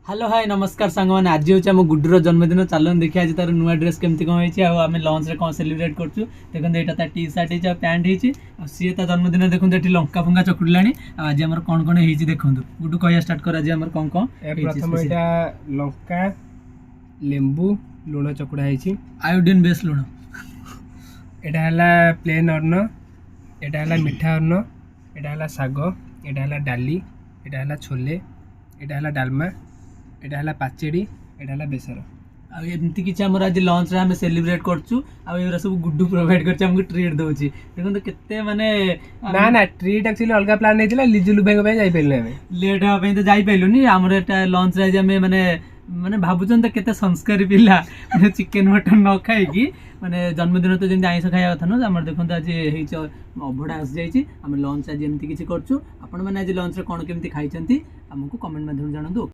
Hello hi नमस्कार सांग मैंने आज हूँ आम गुड्डूर जन्मदिन चलन देखिए आज तार नुआ ड्रेस केमती कौन होती आम लंच रे कौन सेलिब्रेट करछु देखो यहाँ टी सार्ट हो पैंट हो सी जन्मदिन देखो ये लंका फंका चकुड़ा आज आम कौन कौन हो देखो गुड्डू कह स्टार्ट कर आज आम कौन कौन प्रथम यहाँ लंका लेंबू लुण चकुड़ा है आयोडीन बेस लुण यहाँ प्लेन अन्न यहाँ मिठा अन्न यहाँ शाग यहाँ डाली यहाँ छोले यहाँ डालमा यहाँ पाचेड़ी यहाँ बेसर आमती किसी आम आज लंच रे आम सेलिब्रेट करछु आ सब गुड्डू प्रोवाइड कर हमको ट्रीट दउची देखो केते माने ना ना ट्रीट एक्चुअली अलग प्लान नहीं लिजुलु भाई को जाई पेलने हमें लेट होगा तो जाई पैलुनी आमर एटा लंच रे आज आम माने माने भावुचन तो केते संस्कारी पिला माने चिकन मटन न खाई माने जन्मदिन तो जमी आइस खाया कथा न आम देखो आज अभड़ा आसी जाइए आम लंच आज एमती किसी करछु आपण माने आज लंच रे कोन केमती खाइचंती हमको कमेंट माध्यम जणातु।